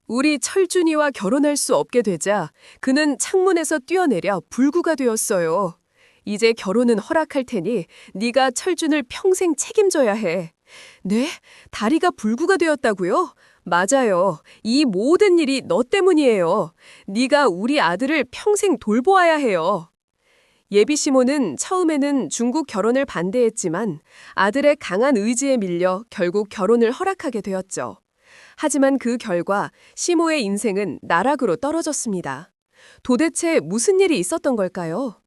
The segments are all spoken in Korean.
우리 철준이와 결혼할 수 없게 되자 그는 창문에서 뛰어내려 불구가 되었어요. 이제 결혼은 허락할 테니 네가 철준을 평생 책임져야 해. 네? 다리가 불구가 되었다고요? 맞아요. 이 모든 일이 너 때문이에요. 네가 우리 아들을 평생 돌보아야 해요. 예비 시모는 처음에는 중국 결혼을 반대했지만 아들의 강한 의지에 밀려 결국 결혼을 허락하게 되었죠. 하지만 그 결과 시모의 인생은 나락으로 떨어졌습니다. 도대체 무슨 일이 있었던 걸까요?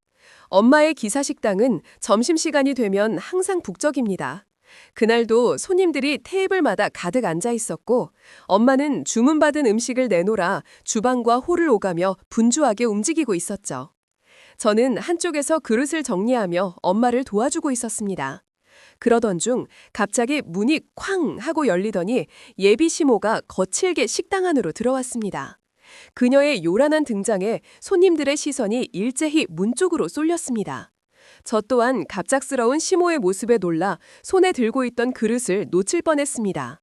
엄마의 기사식당은 점심시간이 되면 항상 북적입니다. 그날도 손님들이 테이블마다 가득 앉아 있었고 엄마는 주문받은 음식을 내놓으라 주방과 홀을 오가며 분주하게 움직이고 있었죠. 저는 한쪽에서 그릇을 정리하며 엄마를 도와주고 있었습니다. 그러던 중 갑자기 문이 쾅 하고 열리더니 예비 시모가 거칠게 식당 안으로 들어왔습니다. 그녀의 요란한 등장에 손님들의 시선이 일제히 문 쪽으로 쏠렸습니다. 저 또한 갑작스러운 시모의 모습에 놀라 손에 들고 있던 그릇을 놓칠 뻔했습니다.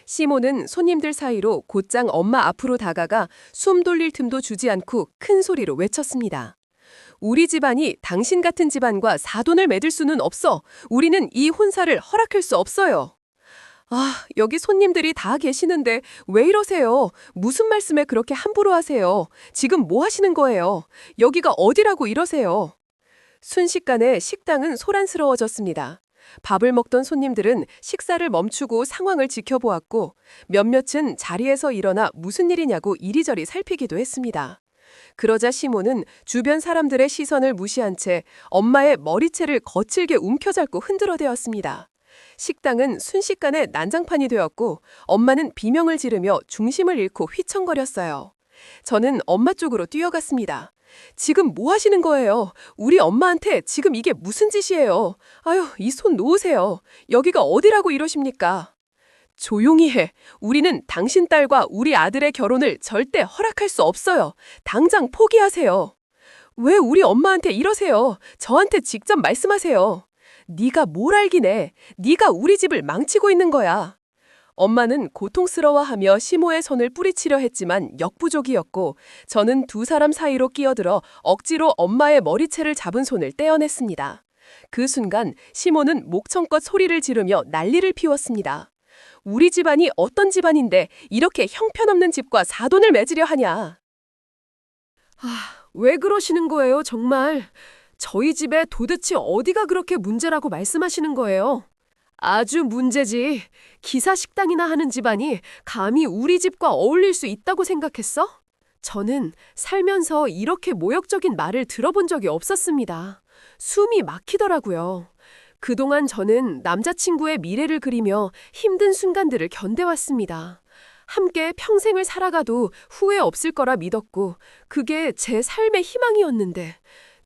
시모는 손님들 사이로 곧장 엄마 앞으로 다가가 숨 돌릴 틈도 주지 않고 큰 소리로 외쳤습니다. 우리 집안이 당신 같은 집안과 사돈을 맺을 수는 없어. 우리는 이 혼사를 허락할 수 없어요. 아, 여기 손님들이 다 계시는데 왜 이러세요? 무슨 말씀에 그렇게 함부로 하세요? 지금 뭐 하시는 거예요? 여기가 어디라고 이러세요? 순식간에 식당은 소란스러워졌습니다. 밥을 먹던 손님들은 식사를 멈추고 상황을 지켜보았고 몇몇은 자리에서 일어나 무슨 일이냐고 이리저리 살피기도 했습니다. 그러자 시모는 주변 사람들의 시선을 무시한 채 엄마의 머리채를 거칠게 움켜잡고 흔들어대었습니다. 식당은 순식간에 난장판이 되었고 엄마는 비명을 지르며 중심을 잃고 휘청거렸어요. 저는 엄마 쪽으로 뛰어갔습니다. 지금 뭐 하시는 거예요? 우리 엄마한테 지금 이게 무슨 짓이에요? 아유, 이 손 놓으세요. 여기가 어디라고 이러십니까? 조용히 해. 우리는 당신 딸과 우리 아들의 결혼을 절대 허락할 수 없어요. 당장 포기하세요. 왜 우리 엄마한테 이러세요? 저한테 직접 말씀하세요. 네가 뭘 알긴 해. 네가 우리 집을 망치고 있는 거야. 엄마는 고통스러워하며 시모의 손을 뿌리치려 했지만 역부족이었고 저는 두 사람 사이로 끼어들어 억지로 엄마의 머리채를 잡은 손을 떼어냈습니다. 그 순간 시모는 목청껏 소리를 지르며 난리를 피웠습니다. 우리 집안이 어떤 집안인데 이렇게 형편없는 집과 사돈을 맺으려 하냐. 왜 그러시는 거예요, 정말? 저희 집에 도대체 어디가 그렇게 문제라고 말씀하시는 거예요? 아주 문제지. 기사식당이나 하는 집안이 감히 우리 집과 어울릴 수 있다고 생각했어? 저는 살면서 이렇게 모욕적인 말을 들어본 적이 없었습니다. 숨이 막히더라고요. 그동안 저는 남자친구의 미래를 그리며 힘든 순간들을 견뎌왔습니다. 함께 평생을 살아가도 후회 없을 거라 믿었고 그게 제 삶의 희망이었는데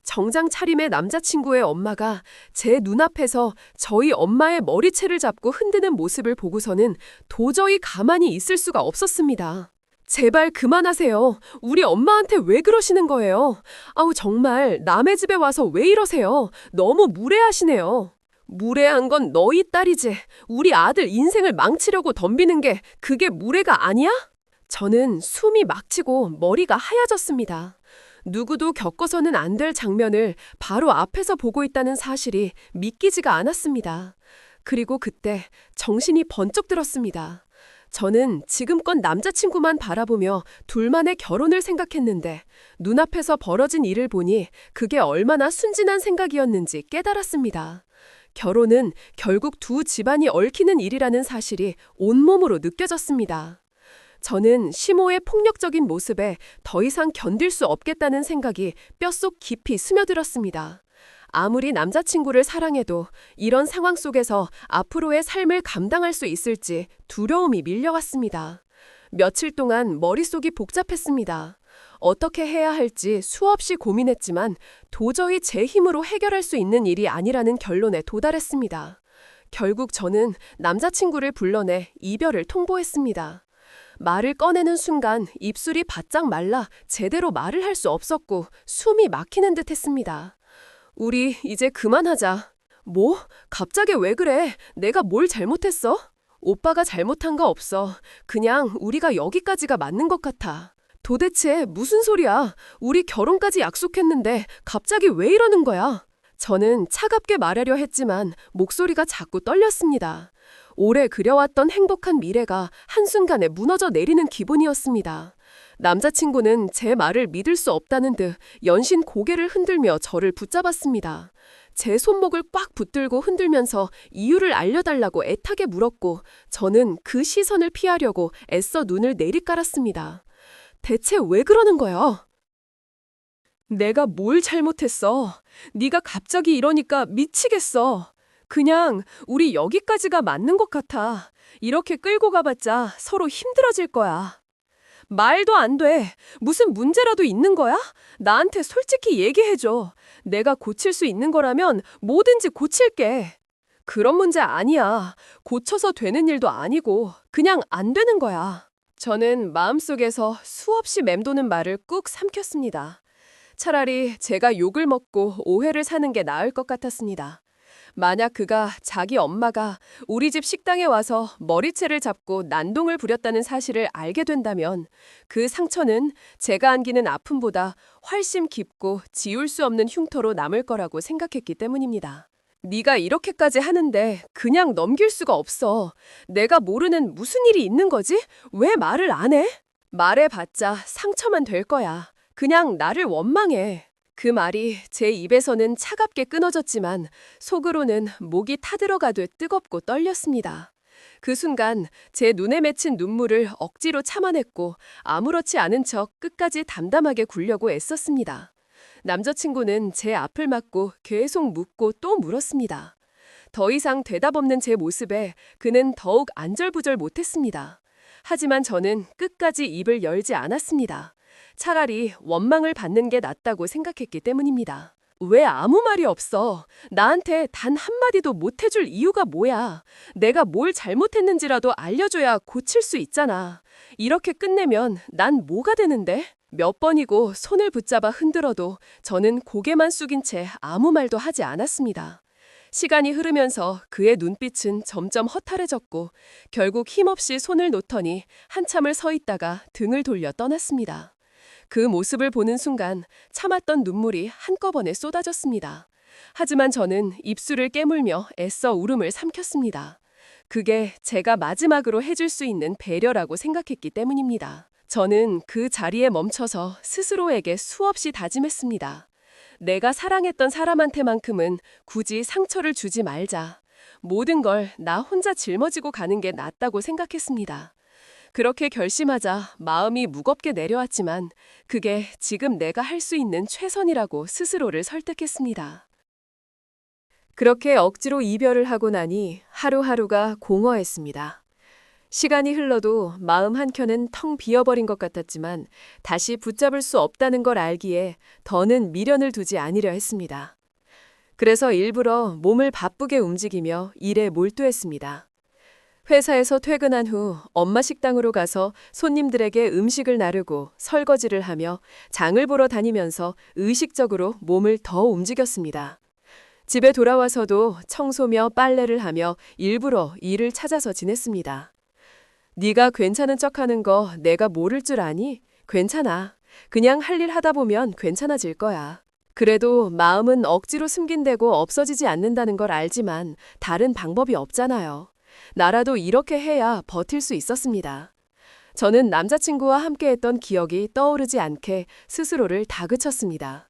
정장 차림의 남자친구의 엄마가 제 눈앞에서 저희 엄마의 머리채를 잡고 흔드는 모습을 보고서는 도저히 가만히 있을 수가 없었습니다. 제발 그만하세요. 우리 엄마한테 왜 그러시는 거예요? 아우 정말 남의 집에 와서 왜 이러세요? 너무 무례하시네요. 무례한 건 너희 딸이지. 우리 아들 인생을 망치려고 덤비는 게 그게 무례가 아니야? 저는 숨이 막히고 머리가 하얘졌습니다. 누구도 겪어서는 안 될 장면을 바로 앞에서 보고 있다는 사실이 믿기지가 않았습니다. 그리고 그때 정신이 번쩍 들었습니다. 저는 지금껏 남자친구만 바라보며 둘만의 결혼을 생각했는데 눈앞에서 벌어진 일을 보니 그게 얼마나 순진한 생각이었는지 깨달았습니다. 결혼은 결국 두 집안이 얽히는 일이라는 사실이 온몸으로 느껴졌습니다. 저는 시모의 폭력적인 모습에 더 이상 견딜 수 없겠다는 생각이 뼛속 깊이 스며들었습니다. 아무리 남자친구를 사랑해도 이런 상황 속에서 앞으로의 삶을 감당할 수 있을지 두려움이 밀려왔습니다. 며칠 동안 머릿속이 복잡했습니다. 어떻게 해야 할지 수없이 고민했지만 도저히 제 힘으로 해결할 수 있는 일이 아니라는 결론에 도달했습니다. 결국 저는 남자친구를 불러내 이별을 통보했습니다. 말을 꺼내는 순간 입술이 바짝 말라 제대로 말을 할 수 없었고 숨이 막히는 듯 했습니다. 우리 이제 그만하자. 뭐? 갑자기 왜 그래? 내가 뭘 잘못했어? 오빠가 잘못한 거 없어. 그냥 우리가 여기까지가 맞는 것 같아. 도대체 무슨 소리야? 우리 결혼까지 약속했는데 갑자기 왜 이러는 거야? 저는 차갑게 말하려 했지만 목소리가 자꾸 떨렸습니다. 오래 그려왔던 행복한 미래가 한순간에 무너져 내리는 기분이었습니다. 남자친구는 제 말을 믿을 수 없다는 듯 연신 고개를 흔들며 저를 붙잡았습니다. 제 손목을 꽉 붙들고 흔들면서 이유를 알려달라고 애타게 물었고 저는 그 시선을 피하려고 애써 눈을 내리깔았습니다. 대체 왜 그러는 거야? 내가 뭘 잘못했어? 네가 갑자기 이러니까 미치겠어. 그냥 우리 여기까지가 맞는 것 같아. 이렇게 끌고 가봤자 서로 힘들어질 거야. 말도 안 돼. 무슨 문제라도 있는 거야? 나한테 솔직히 얘기해줘. 내가 고칠 수 있는 거라면 뭐든지 고칠게. 그런 문제 아니야. 고쳐서 되는 일도 아니고 그냥 안 되는 거야. 저는 마음속에서 수없이 맴도는 말을 꾹 삼켰습니다. 차라리 제가 욕을 먹고 오해를 사는 게 나을 것 같았습니다. 만약 그가 자기 엄마가 우리 집 식당에 와서 머리채를 잡고 난동을 부렸다는 사실을 알게 된다면 그 상처는 제가 안기는 아픔보다 훨씬 깊고 지울 수 없는 흉터로 남을 거라고 생각했기 때문입니다. 네가 이렇게까지 하는데 그냥 넘길 수가 없어. 내가 모르는 무슨 일이 있는 거지? 왜 말을 안 해? 말해봤자 상처만 될 거야. 그냥 나를 원망해. 그 말이 제 입에서는 차갑게 끊어졌지만 속으로는 목이 타들어가듯 뜨겁고 떨렸습니다. 그 순간 제 눈에 맺힌 눈물을 억지로 참아냈고 아무렇지 않은 척 끝까지 담담하게 굴려고 애썼습니다. 남자친구는 제 앞을 막고 계속 묻고 또 물었습니다. 더 이상 대답 없는 제 모습에 그는 더욱 안절부절 못했습니다. 하지만 저는 끝까지 입을 열지 않았습니다. 차라리 원망을 받는 게 낫다고 생각했기 때문입니다. 왜 아무 말이 없어? 나한테 단 한마디도 못 해줄 이유가 뭐야? 내가 뭘 잘못했는지라도 알려줘야 고칠 수 있잖아. 이렇게 끝내면 난 뭐가 되는데? 몇 번이고 손을 붙잡아 흔들어도 저는 고개만 숙인 채 아무 말도 하지 않았습니다. 시간이 흐르면서 그의 눈빛은 점점 허탈해졌고 결국 힘없이 손을 놓더니 한참을 서 있다가 등을 돌려 떠났습니다. 그 모습을 보는 순간 참았던 눈물이 한꺼번에 쏟아졌습니다. 하지만 저는 입술을 깨물며 애써 울음을 삼켰습니다. 그게 제가 마지막으로 해줄 수 있는 배려라고 생각했기 때문입니다. 저는 그 자리에 멈춰서 스스로에게 수없이 다짐했습니다. 내가 사랑했던 사람한테만큼은 굳이 상처를 주지 말자. 모든 걸 나 혼자 짊어지고 가는 게 낫다고 생각했습니다. 그렇게 결심하자 마음이 무겁게 내려왔지만 그게 지금 내가 할 수 있는 최선이라고 스스로를 설득했습니다. 그렇게 억지로 이별을 하고 나니 하루하루가 공허했습니다. 시간이 흘러도 마음 한켠은 텅 비어버린 것 같았지만 다시 붙잡을 수 없다는 걸 알기에 더는 미련을 두지 않으려 했습니다. 그래서 일부러 몸을 바쁘게 움직이며 일에 몰두했습니다. 회사에서 퇴근한 후 엄마 식당으로 가서 손님들에게 음식을 나르고 설거지를 하며 장을 보러 다니면서 의식적으로 몸을 더 움직였습니다. 집에 돌아와서도 청소며 빨래를 하며 일부러 일을 찾아서 지냈습니다. 네가 괜찮은 척하는 거 내가 모를 줄 아니? 괜찮아. 그냥 할 일 하다 보면 괜찮아질 거야. 그래도 마음은 억지로 숨긴대고 없어지지 않는다는 걸 알지만 다른 방법이 없잖아요. 나라도 이렇게 해야 버틸 수 있었습니다. 저는 남자친구와 함께했던 기억이 떠오르지 않게 스스로를 다그쳤습니다.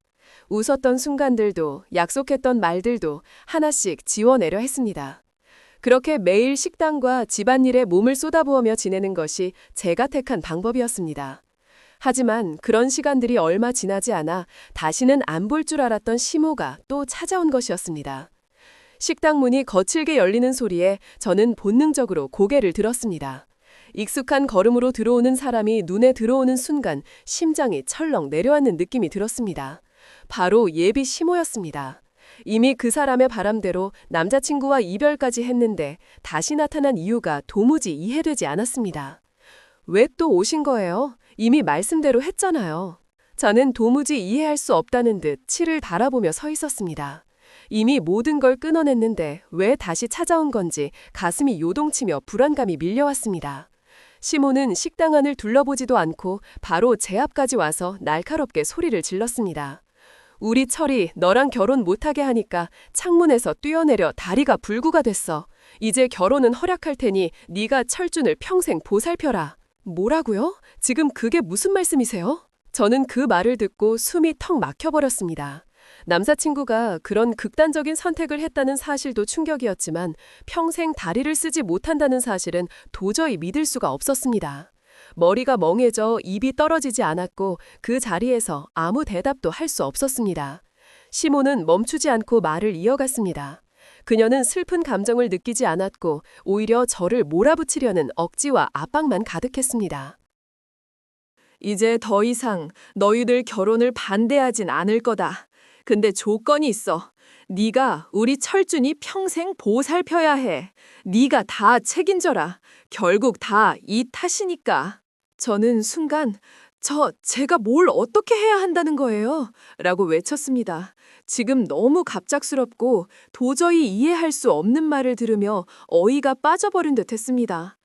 웃었던 순간들도 약속했던 말들도 하나씩 지워내려 했습니다. 그렇게 매일 식당과 집안일에 몸을 쏟아부으며 지내는 것이 제가 택한 방법이었습니다. 하지만 그런 시간들이 얼마 지나지 않아 다시는 안 볼 줄 알았던 심호가 또 찾아온 것이었습니다. 식당 문이 거칠게 열리는 소리에 저는 본능적으로 고개를 들었습니다. 익숙한 걸음으로 들어오는 사람이 눈에 들어오는 순간 심장이 철렁 내려앉는 느낌이 들었습니다. 바로 예비 심호였습니다. 이미 그 사람의 바람대로 남자친구와 이별까지 했는데 다시 나타난 이유가 도무지 이해되지 않았습니다. 왜 또 오신 거예요? 이미 말씀대로 했잖아요. 저는 도무지 이해할 수 없다는 듯 치를 바라보며 서 있었습니다. 이미 모든 걸 끊어냈는데 왜 다시 찾아온 건지 가슴이 요동치며 불안감이 밀려왔습니다. 시모는 식당 안을 둘러보지도 않고 바로 제 앞까지 와서 날카롭게 소리를 질렀습니다. 우리 철이 너랑 결혼 못하게 하니까 창문에서 뛰어내려 다리가 불구가 됐어. 이제 결혼은 허락할 테니 네가 철준을 평생 보살펴라. 뭐라고요? 지금 그게 무슨 말씀이세요? 저는 그 말을 듣고 숨이 턱 막혀버렸습니다. 남사친구가 그런 극단적인 선택을 했다는 사실도 충격이었지만 평생 다리를 쓰지 못한다는 사실은 도저히 믿을 수가 없었습니다. 머리가 멍해져 입이 떨어지지 않았고 그 자리에서 아무 대답도 할 수 없었습니다. 시모는 멈추지 않고 말을 이어갔습니다. 그녀는 슬픈 감정을 느끼지 않았고 오히려 저를 몰아붙이려는 억지와 압박만 가득했습니다. 이제 더 이상 너희들 결혼을 반대하진 않을 거다. 근데 조건이 있어. 네가 우리 철준이 평생 보살펴야 해. 네가 다 책임져라. 결국 다 이 탓이니까. 저는 순간 제가 뭘 어떻게 해야 한다는 거예요? 라고 외쳤습니다. 지금 너무 갑작스럽고 도저히 이해할 수 없는 말을 들으며 어이가 빠져버린 듯 했습니다.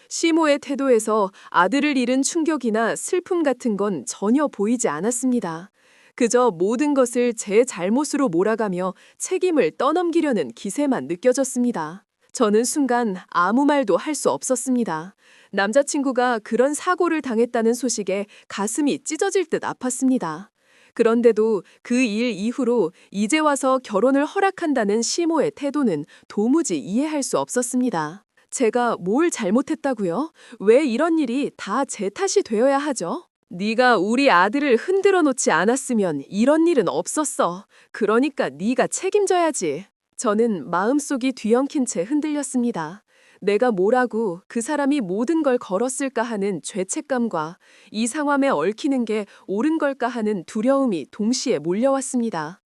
시모의 태도에서 아들을 잃은 충격이나 슬픔 같은 건 전혀 보이지 않았습니다. 그저 모든 것을 제 잘못으로 몰아가며 책임을 떠넘기려는 기세만 느껴졌습니다. 저는 순간 아무 말도 할 수 없었습니다. 남자친구가 그런 사고를 당했다는 소식에 가슴이 찢어질 듯 아팠습니다. 그런데도 그 일 이후로 이제 와서 결혼을 허락한다는 시모의 태도는 도무지 이해할 수 없었습니다. 제가 뭘 잘못했다고요? 왜 이런 일이 다 제 탓이 되어야 하죠? 네가 우리 아들을 흔들어 놓지 않았으면 이런 일은 없었어. 그러니까 네가 책임져야지. 저는 마음속이 뒤엉킨 채 흔들렸습니다. 내가 뭐라고 그 사람이 모든 걸 걸었을까 하는 죄책감과 이 상황에 얽히는 게 옳은 걸까 하는 두려움이 동시에 몰려왔습니다.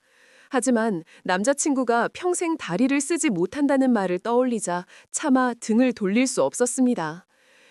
하지만 남자친구가 평생 다리를 쓰지 못한다는 말을 떠올리자 차마 등을 돌릴 수 없었습니다.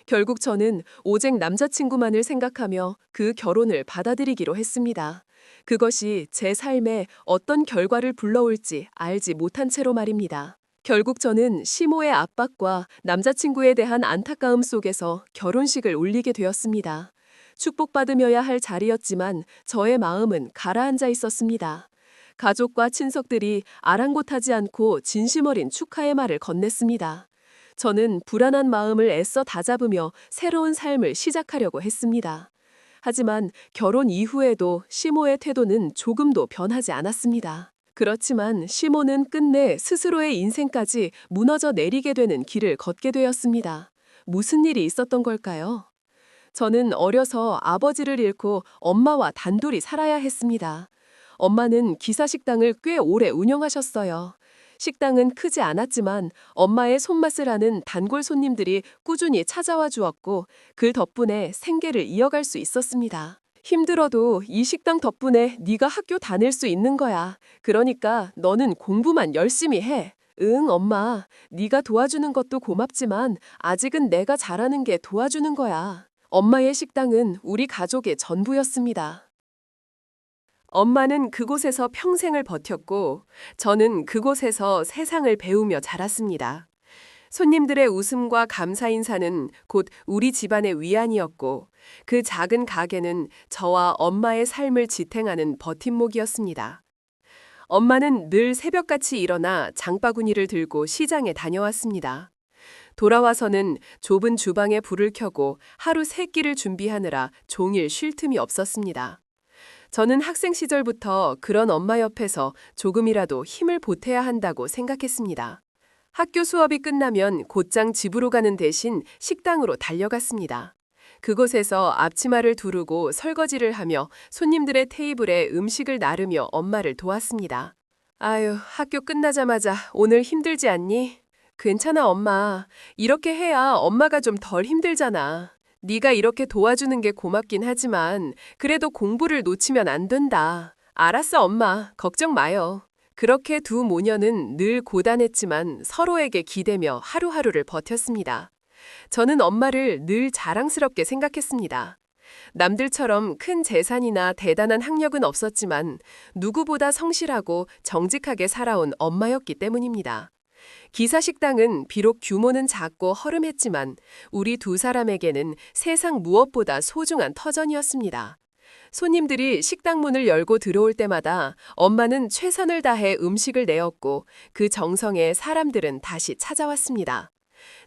결국 저는 오직 남자친구만을 생각하며 그 결혼을 받아들이기로 했습니다. 그것이 제 삶에 어떤 결과를 불러올지 알지 못한 채로 말입니다. 결국 저는 시모의 압박과 남자친구에 대한 안타까움 속에서 결혼식을 올리게 되었습니다. 축복받으며야 할 자리였지만 저의 마음은 가라앉아 있었습니다. 가족과 친척들이 아랑곳하지 않고 진심 어린 축하의 말을 건넸습니다. 저는 불안한 마음을 애써 다잡으며 새로운 삶을 시작하려고 했습니다. 하지만 결혼 이후에도 시모의 태도는 조금도 변하지 않았습니다. 그렇지만 시모는 끝내 스스로의 인생까지 무너져 내리게 되는 길을 걷게 되었습니다. 무슨 일이 있었던 걸까요? 저는 어려서 아버지를 잃고 엄마와 단둘이 살아야 했습니다. 엄마는 기사식당을 꽤 오래 운영하셨어요. 식당은 크지 않았지만 엄마의 손맛을 아는 단골 손님들이 꾸준히 찾아와 주었고 그 덕분에 생계를 이어갈 수 있었습니다. 힘들어도 이 식당 덕분에 네가 학교 다닐 수 있는 거야. 그러니까 너는 공부만 열심히 해. 응, 엄마. 네가 도와주는 것도 고맙지만 아직은 내가 잘하는 게 도와주는 거야. 엄마의 식당은 우리 가족의 전부였습니다. 엄마는 그곳에서 평생을 버텼고 저는 그곳에서 세상을 배우며 자랐습니다. 손님들의 웃음과 감사 인사는 곧 우리 집안의 위안이었고 그 작은 가게는 저와 엄마의 삶을 지탱하는 버팀목이었습니다. 엄마는 늘 새벽같이 일어나 장바구니를 들고 시장에 다녀왔습니다. 돌아와서는 좁은 주방에 불을 켜고 하루 세 끼를 준비하느라 종일 쉴 틈이 없었습니다. 저는 학생 시절부터 그런 엄마 옆에서 조금이라도 힘을 보태야 한다고 생각했습니다. 학교 수업이 끝나면 곧장 집으로 가는 대신 식당으로 달려갔습니다. 그곳에서 앞치마를 두르고 설거지를 하며 손님들의 테이블에 음식을 나르며 엄마를 도왔습니다. 아유, 학교 끝나자마자 오늘 힘들지 않니? 괜찮아, 엄마. 이렇게 해야 엄마가 좀 덜 힘들잖아. 네가 이렇게 도와주는 게 고맙긴 하지만 그래도 공부를 놓치면 안 된다. 알았어, 엄마. 걱정 마요. 그렇게 두 모녀는 늘 고단했지만 서로에게 기대며 하루하루를 버텼습니다. 저는 엄마를 늘 자랑스럽게 생각했습니다. 남들처럼 큰 재산이나 대단한 학력은 없었지만 누구보다 성실하고 정직하게 살아온 엄마였기 때문입니다. 기사식당은 비록 규모는 작고 허름했지만 우리 두 사람에게는 세상 무엇보다 소중한 터전이었습니다. 손님들이 식당 문을 열고 들어올 때마다 엄마는 최선을 다해 음식을 내었고 그 정성에 사람들은 다시 찾아왔습니다.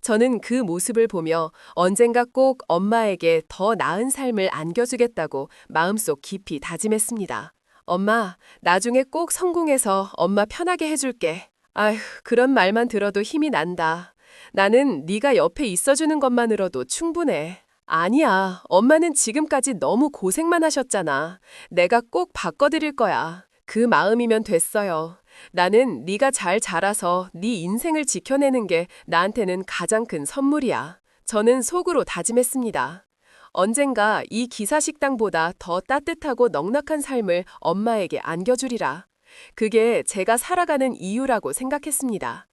저는 그 모습을 보며 언젠가 꼭 엄마에게 더 나은 삶을 안겨주겠다고 마음속 깊이 다짐했습니다. 엄마, 나중에 꼭 성공해서 엄마 편하게 해줄게. 아휴, 그런 말만 들어도 힘이 난다. 나는 네가 옆에 있어주는 것만으로도 충분해. 아니야, 엄마는 지금까지 너무 고생만 하셨잖아. 내가 꼭 바꿔드릴 거야. 그 마음이면 됐어요. 나는 네가 잘 자라서 네 인생을 지켜내는 게 나한테는 가장 큰 선물이야. 저는 속으로 다짐했습니다. 언젠가 이 기사식당보다 더 따뜻하고 넉넉한 삶을 엄마에게 안겨주리라. 그게 제가 살아가는 이유라고 생각했습니다.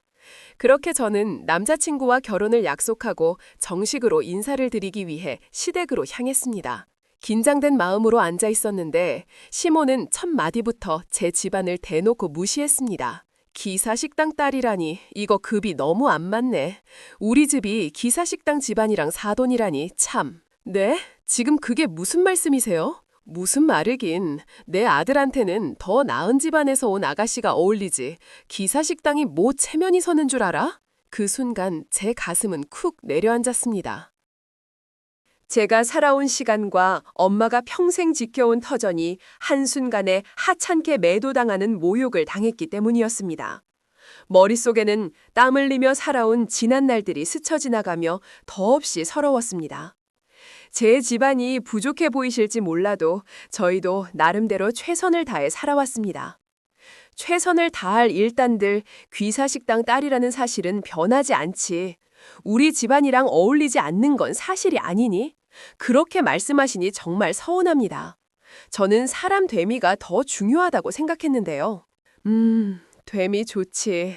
그렇게 저는 남자친구와 결혼을 약속하고 정식으로 인사를 드리기 위해 시댁으로 향했습니다. 긴장된 마음으로 앉아 있었는데 시모는 첫 마디부터 제 집안을 대놓고 무시했습니다. 기사식당 딸이라니 이거 급이 너무 안 맞네. 우리 집이 기사식당 집안이랑 사돈이라니 참. 네? 지금 그게 무슨 말씀이세요? 무슨 말이긴. 내 아들한테는 더 나은 집안에서 온 아가씨가 어울리지. 기사식당이 뭐 체면이 서는 줄 알아? 그 순간 제 가슴은 쿡 내려앉았습니다. 제가 살아온 시간과 엄마가 평생 지켜온 터전이 한순간에 하찮게 매도당하는 모욕을 당했기 때문이었습니다. 머릿속에는 땀 흘리며 살아온 지난 날들이 스쳐 지나가며 더없이 서러웠습니다. 제 집안이 부족해 보이실지 몰라도 저희도 나름대로 최선을 다해 살아왔습니다. 최선을 다할 일단들 귀사식당 딸이라는 사실은 변하지 않지. 우리 집안이랑 어울리지 않는 건 사실이 아니니? 그렇게 말씀하시니 정말 서운합니다. 저는 사람 되미가 더 중요하다고 생각했는데요. 되미 좋지.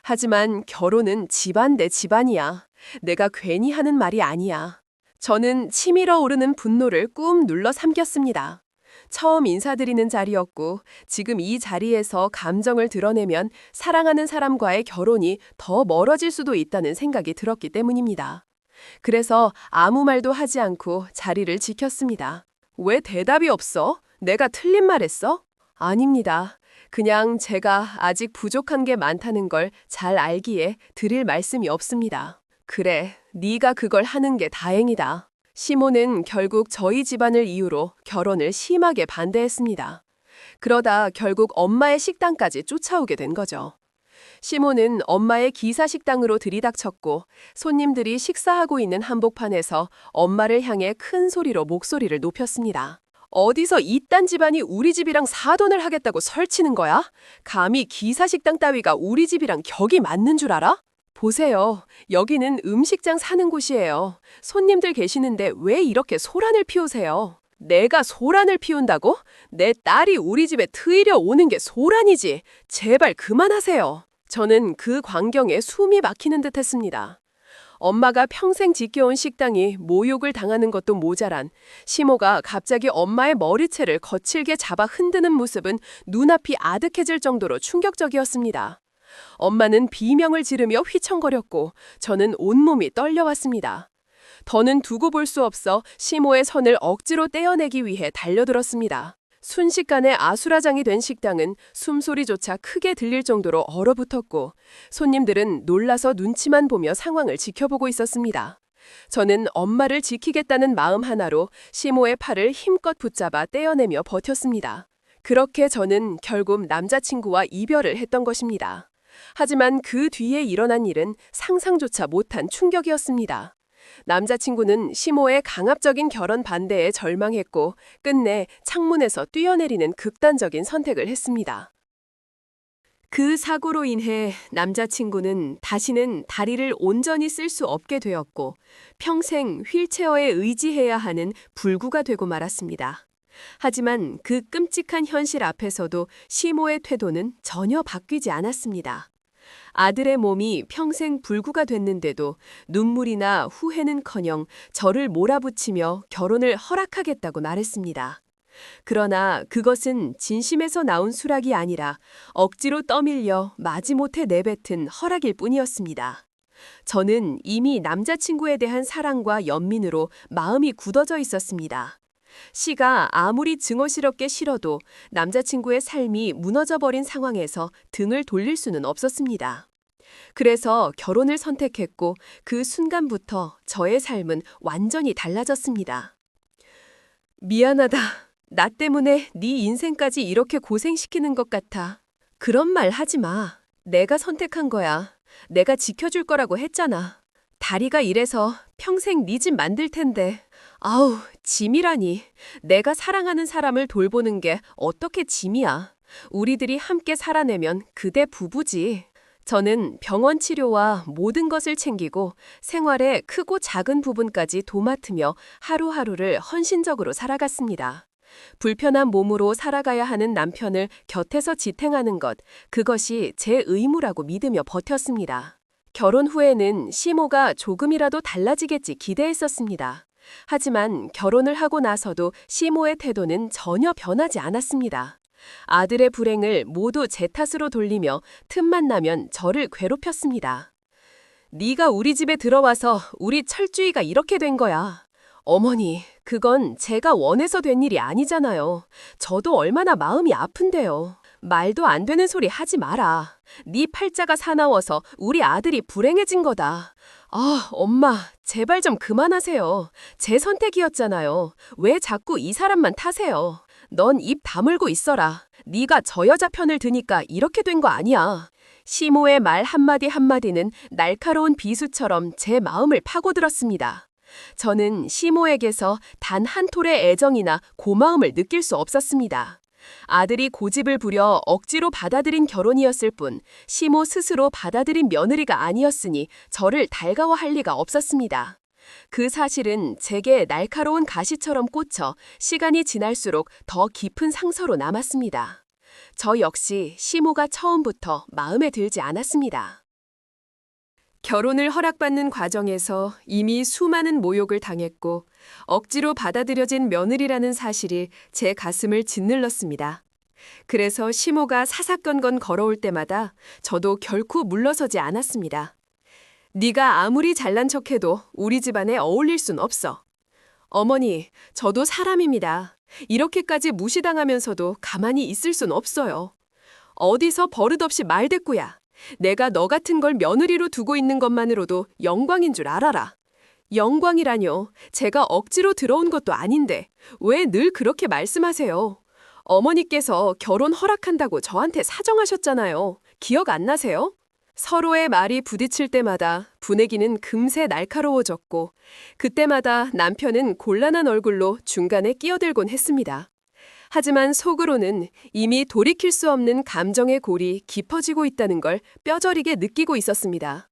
하지만 결혼은 집안 대 집안이야. 내가 괜히 하는 말이 아니야. 저는 치밀어 오르는 분노를 꾹 눌러 삼켰습니다. 처음 인사드리는 자리였고 지금 이 자리에서 감정을 드러내면 사랑하는 사람과의 결혼이 더 멀어질 수도 있다는 생각이 들었기 때문입니다. 그래서 아무 말도 하지 않고 자리를 지켰습니다. 왜 대답이 없어? 내가 틀린 말 했어? 아닙니다. 그냥 제가 아직 부족한 게 많다는 걸 잘 알기에 드릴 말씀이 없습니다. 그래, 네가 그걸 하는 게 다행이다. 시모는 결국 저희 집안을 이유로 결혼을 심하게 반대했습니다. 그러다 결국 엄마의 식당까지 쫓아오게 된 거죠. 시모는 엄마의 기사식당으로 들이닥쳤고 손님들이 식사하고 있는 한복판에서 엄마를 향해 큰 소리로 목소리를 높였습니다. 어디서 이딴 집안이 우리 집이랑 사돈을 하겠다고 설치는 거야? 감히 기사식당 따위가 우리 집이랑 격이 맞는 줄 알아? 보세요. 여기는 음식장 사는 곳이에요. 손님들 계시는데 왜 이렇게 소란을 피우세요? 내가 소란을 피운다고? 내 딸이 우리 집에 트이려 오는 게 소란이지. 제발 그만하세요. 저는 그 광경에 숨이 막히는 듯 했습니다. 엄마가 평생 지켜온 식당이 모욕을 당하는 것도 모자란 시모가 갑자기 엄마의 머리채를 거칠게 잡아 흔드는 모습은 눈앞이 아득해질 정도로 충격적이었습니다. 엄마는 비명을 지르며 휘청거렸고 저는 온몸이 떨려왔습니다. 더는 두고 볼 수 없어 시모의 손을 억지로 떼어내기 위해 달려들었습니다. 순식간에 아수라장이 된 식당은 숨소리조차 크게 들릴 정도로 얼어붙었고 손님들은 놀라서 눈치만 보며 상황을 지켜보고 있었습니다. 저는 엄마를 지키겠다는 마음 하나로 시모의 팔을 힘껏 붙잡아 떼어내며 버텼습니다. 그렇게 저는 결국 남자친구와 이별을 했던 것입니다. 하지만 그 뒤에 일어난 일은 상상조차 못한 충격이었습니다. 남자친구는 시모의 강압적인 결혼 반대에 절망했고 끝내 창문에서 뛰어내리는 극단적인 선택을 했습니다. 그 사고로 인해 남자친구는 다시는 다리를 온전히 쓸 수 없게 되었고 평생 휠체어에 의지해야 하는 불구가 되고 말았습니다. 하지만 그 끔찍한 현실 앞에서도 시모의 태도는 전혀 바뀌지 않았습니다. 아들의 몸이 평생 불구가 됐는데도 눈물이나 후회는커녕 저를 몰아붙이며 결혼을 허락하겠다고 말했습니다. 그러나 그것은 진심에서 나온 수락이 아니라 억지로 떠밀려 마지못해 내뱉은 허락일 뿐이었습니다. 저는 이미 남자친구에 대한 사랑과 연민으로 마음이 굳어져 있었습니다. 시가 아무리 증오스럽게 싫어도 남자친구의 삶이 무너져버린 상황에서 등을 돌릴 수는 없었습니다. 그래서 결혼을 선택했고 그 순간부터 저의 삶은 완전히 달라졌습니다. 미안하다. 나 때문에 네 인생까지 이렇게 고생시키는 것 같아. 그런 말 하지 마. 내가 선택한 거야. 내가 지켜줄 거라고 했잖아. 다리가 이래서 평생 네 집 만들 텐데. 아우, 짐이라니. 내가 사랑하는 사람을 돌보는 게 어떻게 짐이야. 우리들이 함께 살아내면 그대 부부지. 저는 병원 치료와 모든 것을 챙기고 생활의 크고 작은 부분까지 도맡으며 하루하루를 헌신적으로 살아갔습니다. 불편한 몸으로 살아가야 하는 남편을 곁에서 지탱하는 것, 그것이 제 의무라고 믿으며 버텼습니다. 결혼 후에는 시모가 조금이라도 달라지겠지 기대했었습니다. 하지만 결혼을 하고 나서도 시모의 태도는 전혀 변하지 않았습니다. 아들의 불행을 모두 제 탓으로 돌리며 틈만 나면 저를 괴롭혔습니다. 네가 우리 집에 들어와서 우리 철주이가 이렇게 된 거야. 어머니, 그건 제가 원해서 된 일이 아니잖아요. 저도 얼마나 마음이 아픈데요. 말도 안 되는 소리 하지 마라. 네 팔자가 사나워서 우리 아들이 불행해진 거다. 아, 엄마, 제발 좀 그만하세요. 제 선택이었잖아요. 왜 자꾸 이 사람만 탓해요. 넌 입 다물고 있어라. 네가 저 여자 편을 드니까 이렇게 된 거 아니야. 시모의 말 한마디 한마디는 날카로운 비수처럼 제 마음을 파고들었습니다. 저는 시모에게서 단 한 톨의 애정이나 고마움을 느낄 수 없었습니다. 아들이 고집을 부려 억지로 받아들인 결혼이었을 뿐 시모 스스로 받아들인 며느리가 아니었으니 저를 달가워할 리가 없었습니다. 그 사실은 제게 날카로운 가시처럼 꽂혀 시간이 지날수록 더 깊은 상처로 남았습니다. 저 역시 시모가 처음부터 마음에 들지 않았습니다. 결혼을 허락받는 과정에서 이미 수많은 모욕을 당했고 억지로 받아들여진 며느리라는 사실이 제 가슴을 짓눌렀습니다. 그래서 시모가 사사건건 걸어올 때마다 저도 결코 물러서지 않았습니다. 네가 아무리 잘난 척해도 우리 집안에 어울릴 순 없어. 어머니, 저도 사람입니다. 이렇게까지 무시당하면서도 가만히 있을 순 없어요. 어디서 버릇없이 말대꾸야. 내가 너 같은 걸 며느리로 두고 있는 것만으로도 영광인 줄 알아라. 영광이라뇨. 제가 억지로 들어온 것도 아닌데 왜 늘 그렇게 말씀하세요? 어머니께서 결혼 허락한다고 저한테 사정하셨잖아요. 기억 안 나세요? 서로의 말이 부딪힐 때마다 분위기는 금세 날카로워졌고 그때마다 남편은 곤란한 얼굴로 중간에 끼어들곤 했습니다. 하지만 속으로는 이미 돌이킬 수 없는 감정의 골이 깊어지고 있다는 걸 뼈저리게 느끼고 있었습니다.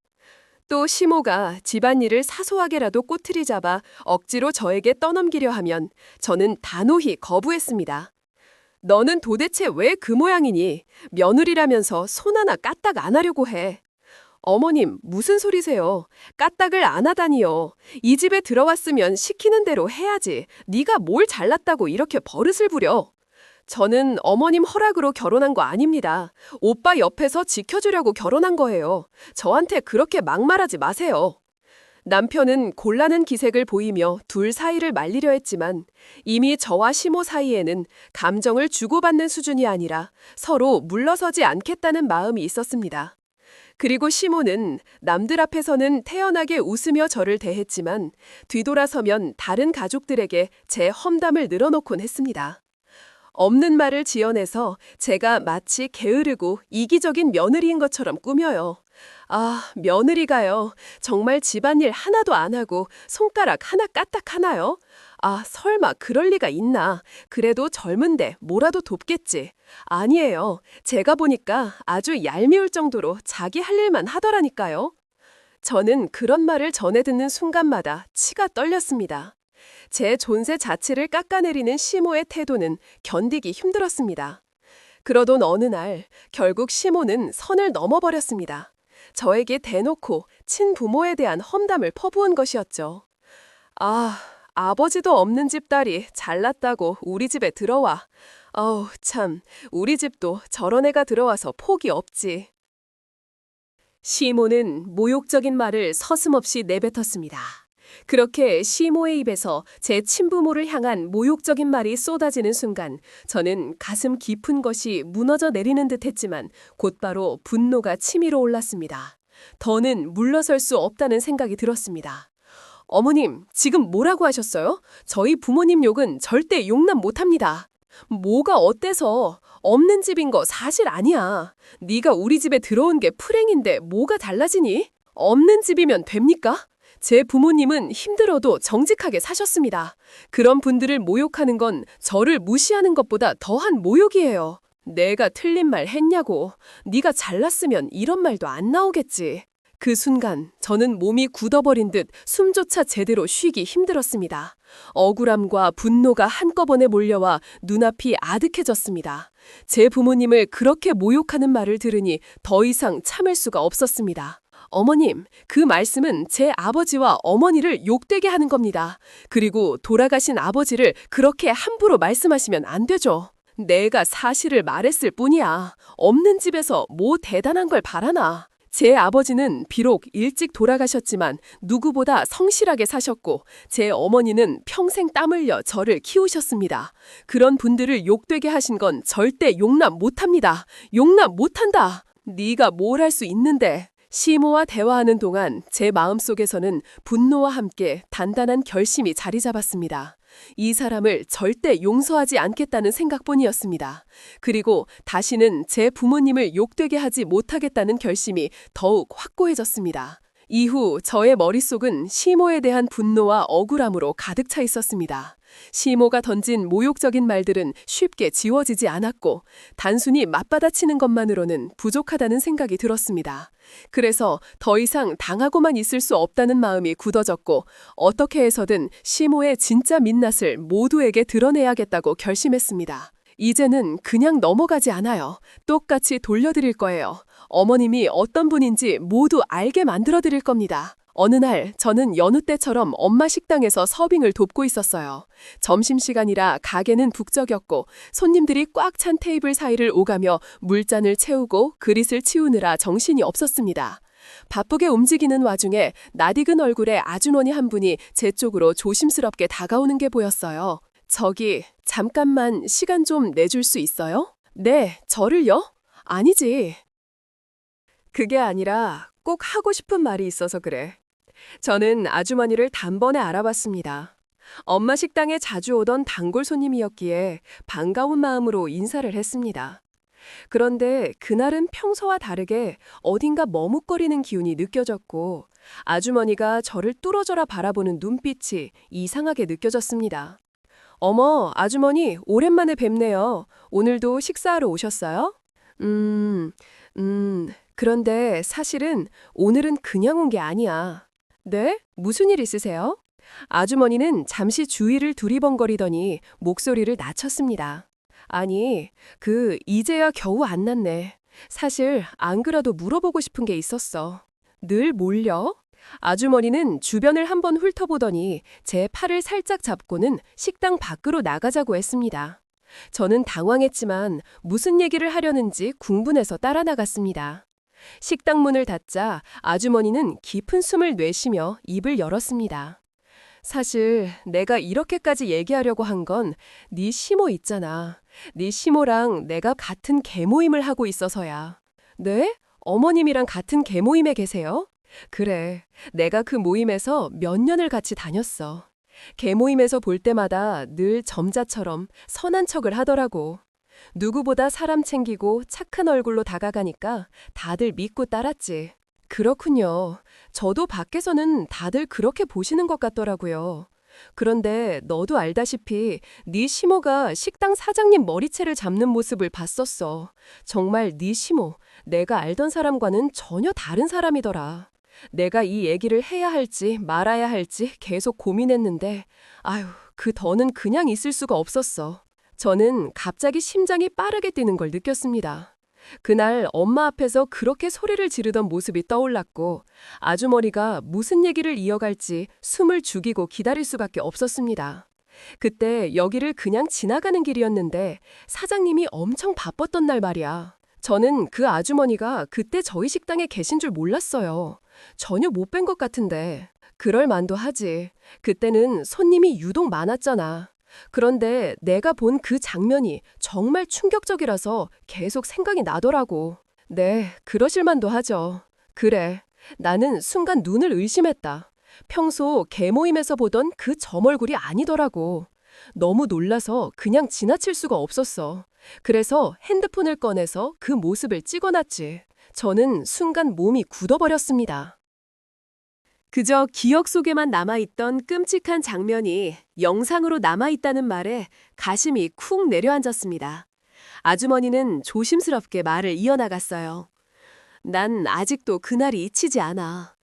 또 시모가 집안일을 사소하게라도 꼬투리 잡아 억지로 저에게 떠넘기려 하면 저는 단호히 거부했습니다. 너는 도대체 왜 그 모양이니? 며느리라면서 손 하나 까딱 안 하려고 해. 어머님, 무슨 소리세요? 까딱을 안 하다니요. 이 집에 들어왔으면 시키는 대로 해야지. 네가 뭘 잘났다고 이렇게 버릇을 부려. 저는 어머님 허락으로 결혼한 거 아닙니다. 오빠 옆에서 지켜주려고 결혼한 거예요. 저한테 그렇게 막말하지 마세요. 남편은 곤란한 기색을 보이며 둘 사이를 말리려 했지만 이미 저와 시모 사이에는 감정을 주고받는 수준이 아니라 서로 물러서지 않겠다는 마음이 있었습니다. 그리고 시모는 남들 앞에서는 태연하게 웃으며 저를 대했지만 뒤돌아서면 다른 가족들에게 제 험담을 늘어놓곤 했습니다. 없는 말을 지어내서 제가 마치 게으르고 이기적인 며느리인 것처럼 꾸며요. 아, 며느리가요. 정말 집안일 하나도 안 하고 손가락 하나 까딱 하나요? 아, 설마 그럴 리가 있나. 그래도 젊은데 뭐라도 돕겠지. 아니에요. 제가 보니까 아주 얄미울 정도로 자기 할 일만 하더라니까요. 저는 그런 말을 전해 듣는 순간마다 치가 떨렸습니다. 제 존재 자체를 깎아내리는 시모의 태도는 견디기 힘들었습니다. 그러던 어느 날 결국 시모는 선을 넘어버렸습니다. 저에게 대놓고 친부모에 대한 험담을 퍼부은 것이었죠. 아, 아버지도 없는 집 딸이 잘났다고 우리 집에 들어와. 어우, 참, 우리 집도 저런 애가 들어와서 폭이 없지. 시모는 모욕적인 말을 서슴없이 내뱉었습니다. 그렇게 시모의 입에서 제 친부모를 향한 모욕적인 말이 쏟아지는 순간 저는 가슴 깊은 것이 무너져 내리는 듯했지만 곧바로 분노가 치밀어 올랐습니다. 더는 물러설 수 없다는 생각이 들었습니다. 어머님, 지금 뭐라고 하셨어요? 저희 부모님 욕은 절대 용납 못합니다. 뭐가 어때서? 없는 집인 거 사실 아니야. 네가 우리 집에 들어온 게 풀행인데 뭐가 달라지니? 없는 집이면 됩니까? 제 부모님은 힘들어도 정직하게 사셨습니다. 그런 분들을 모욕하는 건 저를 무시하는 것보다 더한 모욕이에요. 내가 틀린 말 했냐고. 네가 잘났으면 이런 말도 안 나오겠지. 그 순간 저는 몸이 굳어버린 듯 숨조차 제대로 쉬기 힘들었습니다. 억울함과 분노가 한꺼번에 몰려와 눈앞이 아득해졌습니다. 제 부모님을 그렇게 모욕하는 말을 들으니 더 이상 참을 수가 없었습니다. 어머님, 그 말씀은 제 아버지와 어머니를 욕되게 하는 겁니다. 그리고 돌아가신 아버지를 그렇게 함부로 말씀하시면 안 되죠. 내가 사실을 말했을 뿐이야. 없는 집에서 뭐 대단한 걸 바라나. 제 아버지는 비록 일찍 돌아가셨지만 누구보다 성실하게 사셨고 제 어머니는 평생 땀 흘려 저를 키우셨습니다. 그런 분들을 욕되게 하신 건 절대 용납 못합니다. 용납 못한다. 네가 뭘 할 수 있는데. 시모와 대화하는 동안 제 마음속에서는 분노와 함께 단단한 결심이 자리 잡았습니다. 이 사람을 절대 용서하지 않겠다는 생각뿐이었습니다. 그리고 다시는 제 부모님을 욕되게 하지 못하겠다는 결심이 더욱 확고해졌습니다. 이후 저의 머릿속은 시모에 대한 분노와 억울함으로 가득 차 있었습니다. 시모가 던진 모욕적인 말들은 쉽게 지워지지 않았고 단순히 맞받아치는 것만으로는 부족하다는 생각이 들었습니다. 그래서 더 이상 당하고만 있을 수 없다는 마음이 굳어졌고 어떻게 해서든 시모의 진짜 민낯을 모두에게 드러내야겠다고 결심했습니다. 이제는 그냥 넘어가지 않아요. 똑같이 돌려드릴 거예요. 어머님이 어떤 분인지 모두 알게 만들어드릴 겁니다. 어느 날 저는 여느 때처럼 엄마 식당에서 서빙을 돕고 있었어요. 점심시간이라 가게는 북적였고 손님들이 꽉 찬 테이블 사이를 오가며 물잔을 채우고 그릇을 치우느라 정신이 없었습니다. 바쁘게 움직이는 와중에 낯익은 얼굴의 아주머니 한 분이 제 쪽으로 조심스럽게 다가오는 게 보였어요. 저기, 잠깐만 시간 좀 내줄 수 있어요? 네, 저를요? 아니지. 그게 아니라 꼭 하고 싶은 말이 있어서 그래. 저는 아주머니를 단번에 알아봤습니다. 엄마 식당에 자주 오던 단골 손님이었기에 반가운 마음으로 인사를 했습니다. 그런데 그날은 평소와 다르게 어딘가 머뭇거리는 기운이 느껴졌고 아주머니가 저를 뚫어져라 바라보는 눈빛이 이상하게 느껴졌습니다. 어머, 아주머니, 오랜만에 뵙네요. 오늘도 식사하러 오셨어요? 그런데 사실은 오늘은 그냥 온 게 아니야. 네? 무슨 일 있으세요? 아주머니는 잠시 주위를 두리번거리더니 목소리를 낮췄습니다. 아니, 이제야 겨우 안 났네. 사실 안 그래도 물어보고 싶은 게 있었어. 늘 뭘요? 아주머니는 주변을 한번 훑어보더니 제 팔을 살짝 잡고는 식당 밖으로 나가자고 했습니다. 저는 당황했지만 무슨 얘기를 하려는지 궁분해서 따라 나갔습니다. 식당 문을 닫자 아주머니는 깊은 숨을 내쉬며 입을 열었습니다. 사실 내가 이렇게까지 얘기하려고 한 건 네 시모 있잖아. 네 시모랑 내가 같은 계모임을 하고 있어서야. 네? 어머님이랑 같은 계모임에 계세요? 그래, 내가 그 모임에서 몇 년을 같이 다녔어. 계모임에서 볼 때마다 늘 점자처럼 선한 척을 하더라고. 누구보다 사람 챙기고 착한 얼굴로 다가가니까 다들 믿고 따랐지. 그렇군요. 저도 밖에서는 다들 그렇게 보시는 것 같더라고요. 그런데 너도 알다시피 네 시모가 식당 사장님 머리채를 잡는 모습을 봤었어. 정말 네 시모, 내가 알던 사람과는 전혀 다른 사람이더라. 내가 이 얘기를 해야 할지 말아야 할지 계속 고민했는데 아휴, 그 더는 그냥 있을 수가 없었어. 저는 갑자기 심장이 빠르게 뛰는 걸 느꼈습니다. 그날 엄마 앞에서 그렇게 소리를 지르던 모습이 떠올랐고 아주머니가 무슨 얘기를 이어갈지 숨을 죽이고 기다릴 수밖에 없었습니다. 그때 여기를 그냥 지나가는 길이었는데 사장님이 엄청 바빴던 날 말이야. 저는 그 아주머니가 그때 저희 식당에 계신 줄 몰랐어요. 전혀 못 뵌 것 같은데. 그럴 만도 하지. 그때는 손님이 유독 많았잖아. 그런데 내가 본 그 장면이 정말 충격적이라서 계속 생각이 나더라고. 네, 그러실 만도 하죠. 그래, 나는 순간 눈을 의심했다. 평소 개모임에서 보던 그 점 얼굴이 아니더라고. 너무 놀라서 그냥 지나칠 수가 없었어. 그래서 핸드폰을 꺼내서 그 모습을 찍어놨지. 저는 순간 몸이 굳어버렸습니다. 그저 기억 속에만 남아있던 끔찍한 장면이 영상으로 남아있다는 말에 가심이 쿵 내려앉았습니다. 아주머니는 조심스럽게 말을 이어나갔어요. 난 아직도 그날이 잊히지 않아.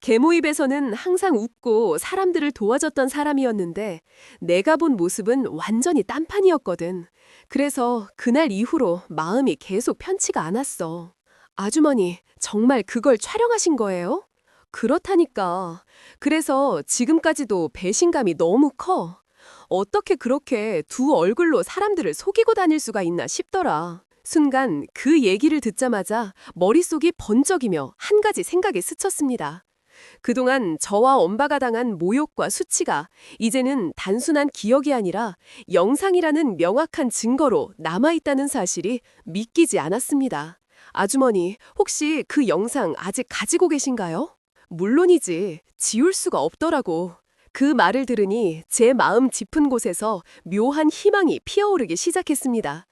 계모입에서는 항상 웃고 사람들을 도와줬던 사람이었는데 내가 본 모습은 완전히 딴판이었거든. 그래서 그날 이후로 마음이 계속 편치가 않았어. 아주머니, 정말 그걸 촬영하신 거예요? 그렇다니까. 그래서 지금까지도 배신감이 너무 커. 어떻게 그렇게 두 얼굴로 사람들을 속이고 다닐 수가 있나 싶더라. 순간 그 얘기를 듣자마자 머릿속이 번쩍이며 한 가지 생각이 스쳤습니다. 그동안 저와 엄마가 당한 모욕과 수치가 이제는 단순한 기억이 아니라 영상이라는 명확한 증거로 남아있다는 사실이 믿기지 않았습니다. 아주머니, 혹시 그 영상 아직 가지고 계신가요? 물론이지. 지울 수가 없더라고. 그 말을 들으니 제 마음 짚은 곳에서 묘한 희망이 피어오르기 시작했습니다.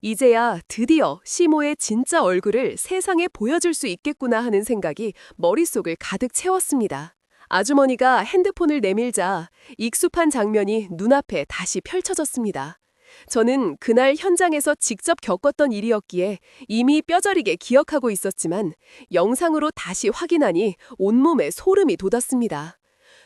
이제야 드디어 시모의 진짜 얼굴을 세상에 보여줄 수 있겠구나 하는 생각이 머릿속을 가득 채웠습니다. 아주머니가 핸드폰을 내밀자 익숙한 장면이 눈앞에 다시 펼쳐졌습니다. 저는 그날 현장에서 직접 겪었던 일이었기에 이미 뼈저리게 기억하고 있었지만 영상으로 다시 확인하니 온몸에 소름이 돋았습니다.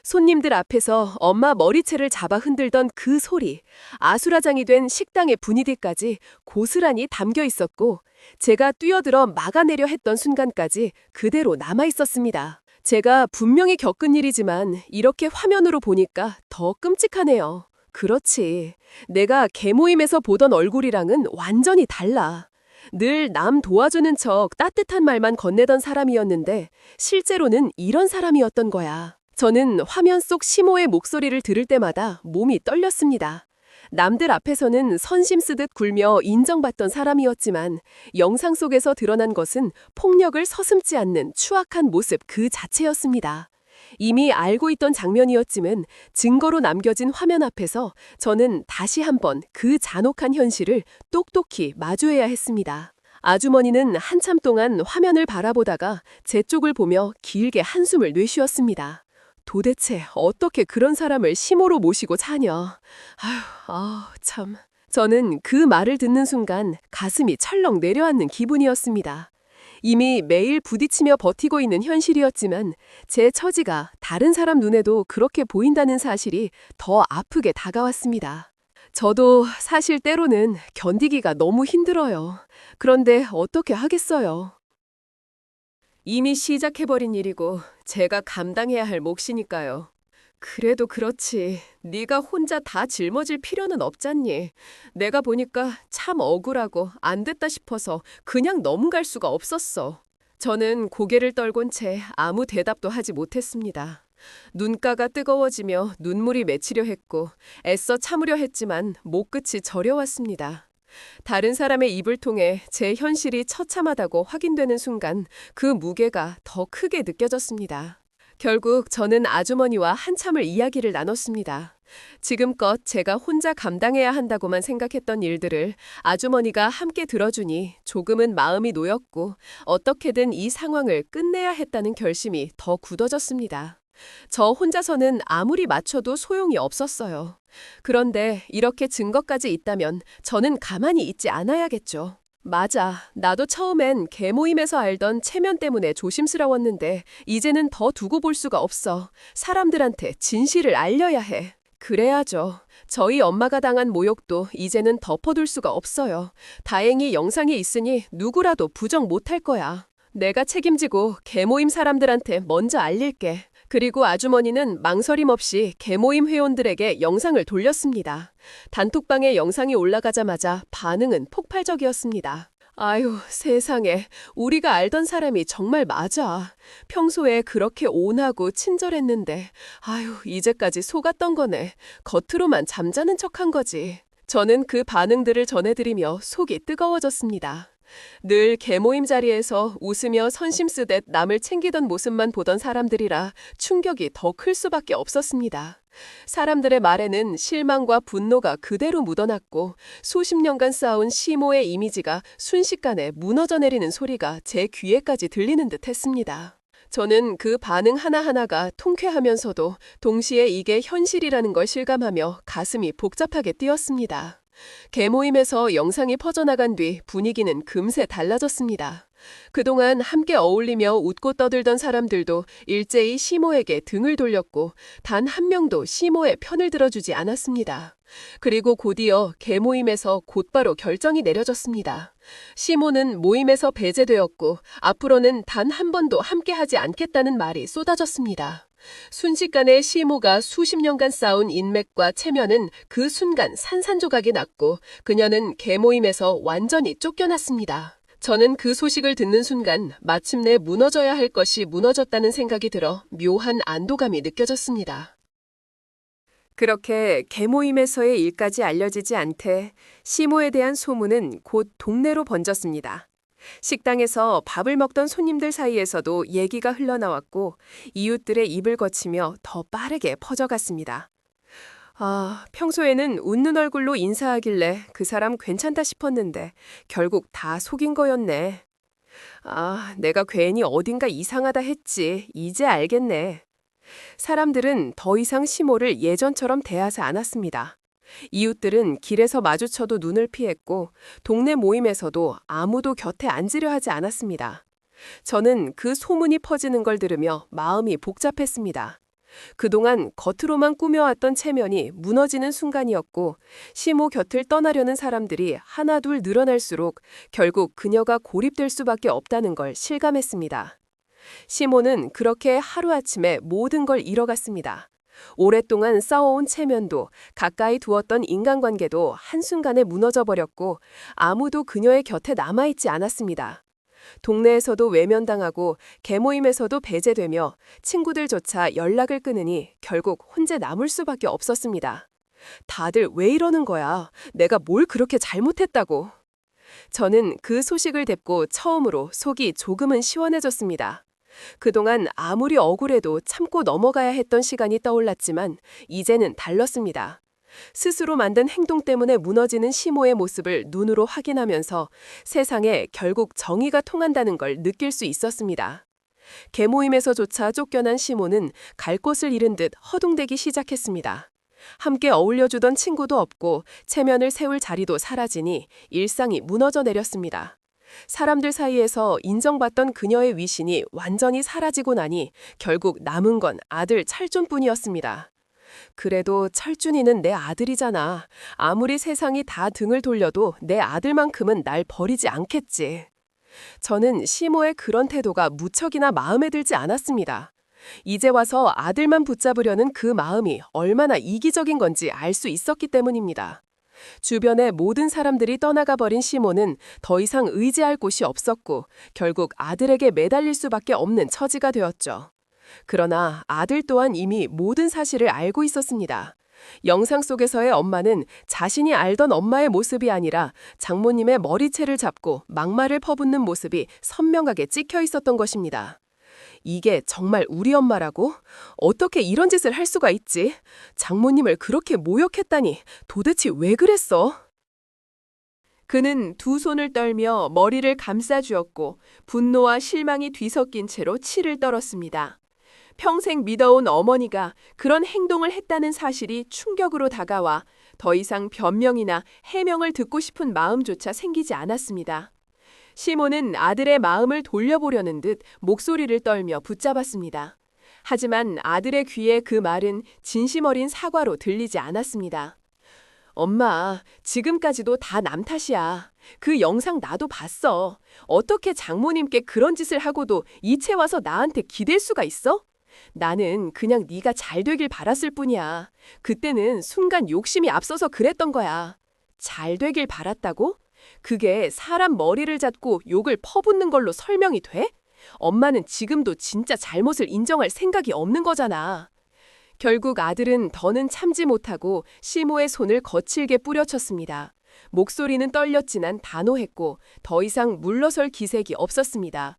손님들 앞에서 엄마 머리채를 잡아 흔들던 그 소리, 아수라장이 된 식당의 분위기까지 고스란히 담겨 있었고 제가 뛰어들어 막아내려 했던 순간까지 그대로 남아 있었습니다. 제가 분명히 겪은 일이지만 이렇게 화면으로 보니까 더 끔찍하네요. 그렇지. 내가 개모임에서 보던 얼굴이랑은 완전히 달라. 늘 남 도와주는 척 따뜻한 말만 건네던 사람이었는데 실제로는 이런 사람이었던 거야. 저는 화면 속 시모의 목소리를 들을 때마다 몸이 떨렸습니다. 남들 앞에서는 선심 쓰듯 굴며 인정받던 사람이었지만 영상 속에서 드러난 것은 폭력을 서슴지 않는 추악한 모습 그 자체였습니다. 이미 알고 있던 장면이었지만 증거로 남겨진 화면 앞에서 저는 다시 한번 그 잔혹한 현실을 똑똑히 마주해야 했습니다. 아주머니는 한참 동안 화면을 바라보다가 제 쪽을 보며 길게 한숨을 내쉬었습니다. 도대체 어떻게 그런 사람을 시모로 모시고 사냐. 참. 저는 그 말을 듣는 순간 가슴이 철렁 내려앉는 기분이었습니다. 이미 매일 부딪히며 버티고 있는 현실이었지만 제 처지가 다른 사람 눈에도 그렇게 보인다는 사실이 더 아프게 다가왔습니다. 저도 사실 때로는 견디기가 너무 힘들어요. 그런데 어떻게 하겠어요. 이미 시작해버린 일이고 제가 감당해야 할 몫이니까요. 그래도 그렇지. 네가 혼자 다 짊어질 필요는 없잖니. 내가 보니까 참 억울하고 안 됐다 싶어서 그냥 넘어갈 수가 없었어. 저는 고개를 떨곤 채 아무 대답도 하지 못했습니다. 눈가가 뜨거워지며 눈물이 맺히려 했고 애써 참으려 했지만 목끝이 저려왔습니다. 다른 사람의 입을 통해 제 현실이 처참하다고 확인되는 순간 그 무게가 더 크게 느껴졌습니다. 결국 저는 아주머니와 한참을 이야기를 나눴습니다. 지금껏 제가 혼자 감당해야 한다고만 생각했던 일들을 아주머니가 함께 들어주니 조금은 마음이 놓였고 어떻게든 이 상황을 끝내야 했다는 결심이 더 굳어졌습니다. 저 혼자서는 아무리 맞춰도 소용이 없었어요. 그런데 이렇게 증거까지 있다면 저는 가만히 있지 않아야겠죠. 맞아. 나도 처음엔 개모임에서 알던 체면 때문에 조심스러웠는데 이제는 더 두고 볼 수가 없어. 사람들한테 진실을 알려야 해. 그래야죠. 저희 엄마가 당한 모욕도 이제는 덮어둘 수가 없어요. 다행히 영상이 있으니 누구라도 부정 못할 거야. 내가 책임지고 개모임 사람들한테 먼저 알릴게. 그리고 아주머니는 망설임 없이 개모임 회원들에게 영상을 돌렸습니다. 단톡방에 영상이 올라가자마자 반응은 폭발적이었습니다. 아유, 세상에. 우리가 알던 사람이 정말 맞아. 평소에 그렇게 온하고 친절했는데, 아유, 이제까지 속았던 거네. 겉으로만 잠자는 척한 거지. 저는 그 반응들을 전해드리며 속이 뜨거워졌습니다. 늘 개모임 자리에서 웃으며 선심 쓰듯 남을 챙기던 모습만 보던 사람들이라 충격이 더 클 수밖에 없었습니다. 사람들의 말에는 실망과 분노가 그대로 묻어났고 수십 년간 쌓아온 시모의 이미지가 순식간에 무너져 내리는 소리가 제 귀에까지 들리는 듯 했습니다. 저는 그 반응 하나하나가 통쾌하면서도 동시에 이게 현실이라는 걸 실감하며 가슴이 복잡하게 뛰었습니다. 개모임에서 영상이 퍼져나간 뒤 분위기는 금세 달라졌습니다. 그동안 함께 어울리며 웃고 떠들던 사람들도 일제히 시모에게 등을 돌렸고 단 한 명도 시모의 편을 들어주지 않았습니다. 그리고 곧이어 개모임에서 곧바로 결정이 내려졌습니다. 시모는 모임에서 배제되었고 앞으로는 단 한 번도 함께하지 않겠다는 말이 쏟아졌습니다. 순식간에 시모가 수십 년간 쌓은 인맥과 체면은 그 순간 산산조각이 났고 그녀는 개모임에서 완전히 쫓겨났습니다. 저는 그 소식을 듣는 순간 마침내 무너져야 할 것이 무너졌다는 생각이 들어 묘한 안도감이 느껴졌습니다. 그렇게 개모임에서의 일까지 알려지지 않되 시모에 대한 소문은 곧 동네로 번졌습니다. 식당에서 밥을 먹던 손님들 사이에서도 얘기가 흘러나왔고 이웃들의 입을 거치며 더 빠르게 퍼져갔습니다. 아, 평소에는 웃는 얼굴로 인사하길래 그 사람 괜찮다 싶었는데 결국 다 속인 거였네. 아, 내가 괜히 어딘가 이상하다 했지. 이제 알겠네. 사람들은 더 이상 시모를 예전처럼 대하지 않았습니다. 이웃들은 길에서 마주쳐도 눈을 피했고 동네 모임에서도 아무도 곁에 앉으려 하지 않았습니다. 저는 그 소문이 퍼지는 걸 들으며 마음이 복잡했습니다. 그동안 겉으로만 꾸며왔던 체면이 무너지는 순간이었고 시모 곁을 떠나려는 사람들이 하나둘 늘어날수록 결국 그녀가 고립될 수밖에 없다는 걸 실감했습니다. 시모는 그렇게 하루아침에 모든 걸 잃어갔습니다. 오랫동안 쌓아온 체면도 가까이 두었던 인간관계도 한순간에 무너져버렸고 아무도 그녀의 곁에 남아있지 않았습니다. 동네에서도 외면당하고 개모임에서도 배제되며 친구들조차 연락을 끊으니 결국 혼자 남을 수밖에 없었습니다. 다들 왜 이러는 거야? 내가 뭘 그렇게 잘못했다고? 저는 그 소식을 듣고 처음으로 속이 조금은 시원해졌습니다. 그동안 아무리 억울해도 참고 넘어가야 했던 시간이 떠올랐지만 이제는 달랐습니다. 스스로 만든 행동 때문에 무너지는 시모의 모습을 눈으로 확인하면서 세상에 결국 정의가 통한다는 걸 느낄 수 있었습니다. 개모임에서조차 쫓겨난 시모는 갈 곳을 잃은 듯 허둥대기 시작했습니다. 함께 어울려주던 친구도 없고 체면을 세울 자리도 사라지니 일상이 무너져 내렸습니다. 사람들 사이에서 인정받던 그녀의 위신이 완전히 사라지고 나니 결국 남은 건 아들 찰준뿐이었습니다. 그래도 철준이는 내 아들이잖아. 아무리 세상이 다 등을 돌려도 내 아들만큼은 날 버리지 않겠지. 저는 시모의 그런 태도가 무척이나 마음에 들지 않았습니다. 이제 와서 아들만 붙잡으려는 그 마음이 얼마나 이기적인 건지 알 수 있었기 때문입니다. 주변의 모든 사람들이 떠나가 버린 시모는 더 이상 의지할 곳이 없었고 결국 아들에게 매달릴 수밖에 없는 처지가 되었죠. 그러나 아들 또한 이미 모든 사실을 알고 있었습니다. 영상 속에서의 엄마는 자신이 알던 엄마의 모습이 아니라 장모님의 머리채를 잡고 막말을 퍼붓는 모습이 선명하게 찍혀 있었던 것입니다. 이게 정말 우리 엄마라고? 어떻게 이런 짓을 할 수가 있지? 장모님을 그렇게 모욕했다니 도대체 왜 그랬어? 그는 두 손을 떨며 머리를 감싸주었고 분노와 실망이 뒤섞인 채로 치를 떨었습니다. 평생 믿어온 어머니가 그런 행동을 했다는 사실이 충격으로 다가와 더 이상 변명이나 해명을 듣고 싶은 마음조차 생기지 않았습니다. 시모는 아들의 마음을 돌려보려는 듯 목소리를 떨며 붙잡았습니다. 하지만 아들의 귀에 그 말은 진심 어린 사과로 들리지 않았습니다. 엄마, 지금까지도 다 남 탓이야. 그 영상 나도 봤어. 어떻게 장모님께 그런 짓을 하고도 이제 와서 나한테 기댈 수가 있어? 나는 그냥 네가 잘 되길 바랐을 뿐이야. 그때는 순간 욕심이 앞서서 그랬던 거야. 잘 되길 바랐다고? 그게 사람 머리를 잡고 욕을 퍼붓는 걸로 설명이 돼? 엄마는 지금도 진짜 잘못을 인정할 생각이 없는 거잖아. 결국 아들은 더는 참지 못하고 시모의 손을 거칠게 뿌려쳤습니다. 목소리는 떨렸지만 단호했고 더 이상 물러설 기색이 없었습니다.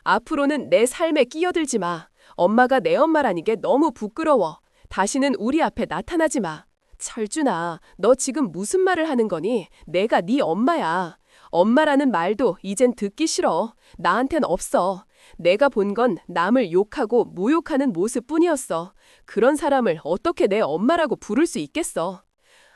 앞으로는 내 삶에 끼어들지 마. 엄마가 내 엄마라는 게 너무 부끄러워. 다시는 우리 앞에 나타나지 마. 철준아, 너 지금 무슨 말을 하는 거니? 내가 네 엄마야. 엄마라는 말도 이젠 듣기 싫어. 나한텐 없어. 내가 본 건 남을 욕하고 모욕하는 모습뿐이었어. 그런 사람을 어떻게 내 엄마라고 부를 수 있겠어.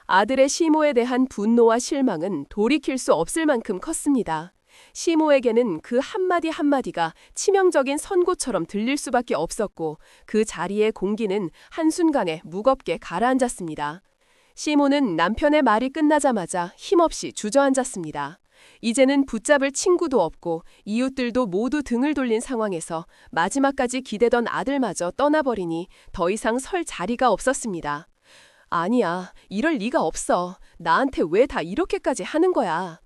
아들의 시모에 대한 분노와 실망은 돌이킬 수 없을 만큼 컸습니다. 시모에게는 그 한마디 한마디가 치명적인 선고처럼 들릴 수밖에 없었고 그 자리의 공기는 한순간에 무겁게 가라앉았습니다. 시모는 남편의 말이 끝나자마자 힘없이 주저앉았습니다. 이제는 붙잡을 친구도 없고 이웃들도 모두 등을 돌린 상황에서 마지막까지 기대던 아들마저 떠나버리니 더 이상 설 자리가 없었습니다. 아니야, 이럴 리가 없어. 나한테 왜 다 이렇게까지 하는 거야.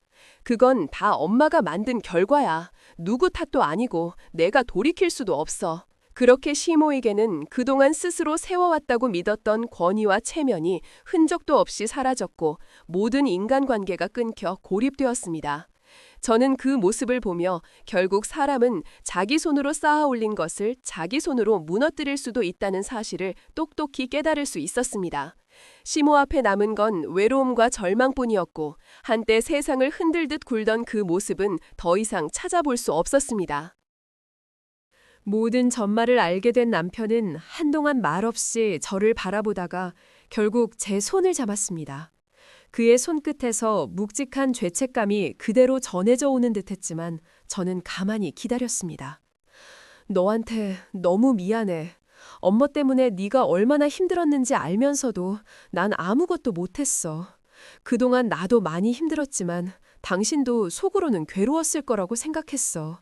그건 다 엄마가 만든 결과야. 누구 탓도 아니고 내가 돌이킬 수도 없어. 그렇게 시모에게는 그동안 스스로 세워왔다고 믿었던 권위와 체면이 흔적도 없이 사라졌고 모든 인간관계가 끊겨 고립되었습니다. 저는 그 모습을 보며 결국 사람은 자기 손으로 쌓아 올린 것을 자기 손으로 무너뜨릴 수도 있다는 사실을 똑똑히 깨달을 수 있었습니다. 시모 앞에 남은 건 외로움과 절망뿐이었고 한때 세상을 흔들듯 굴던 그 모습은 더 이상 찾아볼 수 없었습니다. 모든 전말을 알게 된 남편은 한동안 말없이 저를 바라보다가 결국 제 손을 잡았습니다. 그의 손끝에서 묵직한 죄책감이 그대로 전해져 오는 듯했지만 저는 가만히 기다렸습니다. 너한테 너무 미안해. 엄마 때문에 네가 얼마나 힘들었는지 알면서도 난 아무것도 못했어. 그동안 나도 많이 힘들었지만 당신도 속으로는 괴로웠을 거라고 생각했어.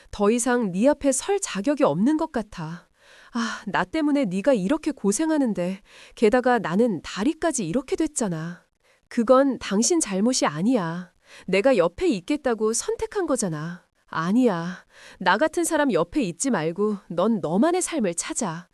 더 이상 네 앞에 설 자격이 없는 것 같아. 아, 나 때문에 네가 이렇게 고생하는데 게다가 나는 다리까지 이렇게 됐잖아. 그건 당신 잘못이 아니야. 내가 옆에 있겠다고 선택한 거잖아. 아니야. 나 같은 사람 옆에 있지 말고 넌 너만의 삶을 찾아.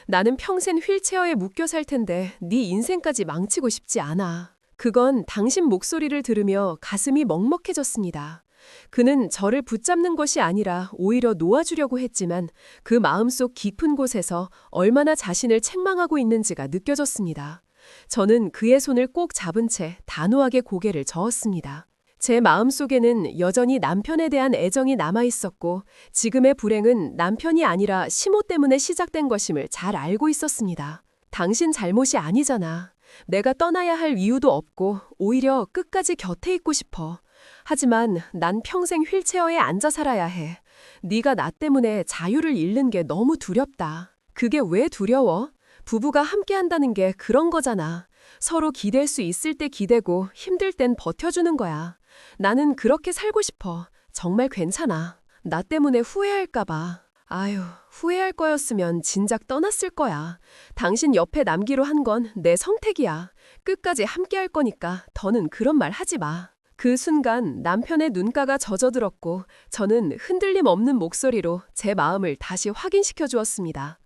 나는 평생 휠체어에 묶여 살 텐데 네 인생까지 망치고 싶지 않아. 그건 당신 목소리를 들으며 가슴이 먹먹해졌습니다. 그는 저를 붙잡는 것이 아니라 오히려 놓아주려고 했지만 그 마음속 깊은 곳에서 얼마나 자신을 책망하고 있는지가 느껴졌습니다. 저는 그의 손을 꼭 잡은 채 단호하게 고개를 저었습니다. 제 마음속에는 여전히 남편에 대한 애정이 남아있었고 지금의 불행은 남편이 아니라 시모 때문에 시작된 것임을 잘 알고 있었습니다. 당신 잘못이 아니잖아. 내가 떠나야 할 이유도 없고 오히려 끝까지 곁에 있고 싶어. 하지만 난 평생 휠체어에 앉아 살아야 해. 네가 나 때문에 자유를 잃는 게 너무 두렵다. 그게 왜 두려워? 부부가 함께 한다는 게 그런 거잖아. 서로 기댈 수 있을 때 기대고 힘들 땐 버텨주는 거야. 나는 그렇게 살고 싶어. 정말 괜찮아. 나 때문에 후회할까 봐. 아유, 후회할 거였으면 진작 떠났을 거야. 당신 옆에 남기로 한 건 내 선택이야. 끝까지 함께 할 거니까 더는 그런 말 하지 마. 그 순간 남편의 눈가가 젖어들었고 저는 흔들림 없는 목소리로 제 마음을 다시 확인시켜 주었습니다.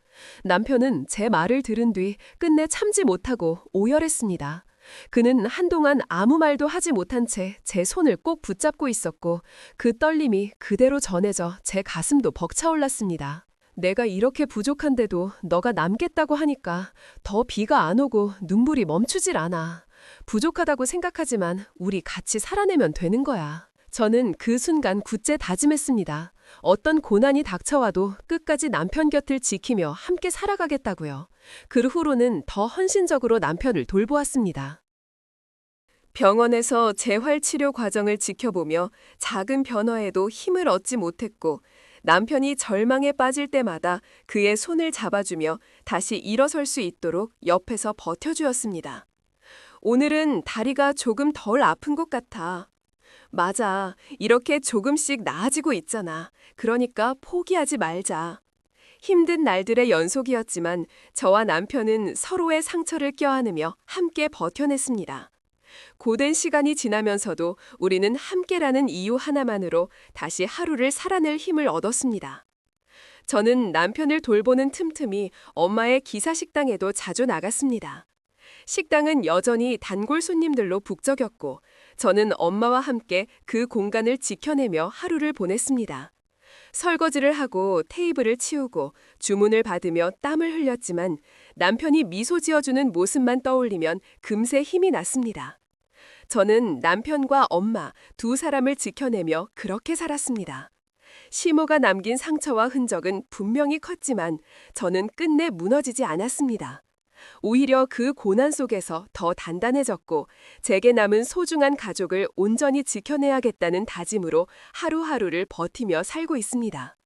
남편은 제 말을 들은 뒤 끝내 참지 못하고 오열했습니다. 그는 한동안 아무 말도 하지 못한 채 제 손을 꼭 붙잡고 있었고 그 떨림이 그대로 전해져 제 가슴도 벅차올랐습니다. 내가 이렇게 부족한데도 너가 남겠다고 하니까 더 비가 안 오고 눈물이 멈추질 않아. 부족하다고 생각하지만 우리 같이 살아내면 되는 거야. 저는 그 순간 굳게 다짐했습니다. 어떤 고난이 닥쳐와도 끝까지 남편 곁을 지키며 함께 살아가겠다고요. 그 후로는 더 헌신적으로 남편을 돌보았습니다. 병원에서 재활치료 과정을 지켜보며 작은 변화에도 힘을 얻지 못했고 남편이 절망에 빠질 때마다 그의 손을 잡아주며 다시 일어설 수 있도록 옆에서 버텨주었습니다. 오늘은 다리가 조금 덜 아픈 것 같아. 맞아. 이렇게 조금씩 나아지고 있잖아. 그러니까 포기하지 말자. 힘든 날들의 연속이었지만 저와 남편은 서로의 상처를 껴안으며 함께 버텨냈습니다. 고된 시간이 지나면서도 우리는 함께라는 이유 하나만으로 다시 하루를 살아낼 힘을 얻었습니다. 저는 남편을 돌보는 틈틈이 엄마의 기사식당에도 자주 나갔습니다. 식당은 여전히 단골 손님들로 북적였고 저는 엄마와 함께 그 공간을 지켜내며 하루를 보냈습니다. 설거지를 하고 테이블을 치우고 주문을 받으며 땀을 흘렸지만 남편이 미소 지어주는 모습만 떠올리면 금세 힘이 났습니다. 저는 남편과 엄마 두 사람을 지켜내며 그렇게 살았습니다. 시모가 남긴 상처와 흔적은 분명히 컸지만 저는 끝내 무너지지 않았습니다. 오히려 그 고난 속에서 더 단단해졌고 제게 남은 소중한 가족을 온전히 지켜내야겠다는 다짐으로 하루하루를 버티며 살고 있습니다.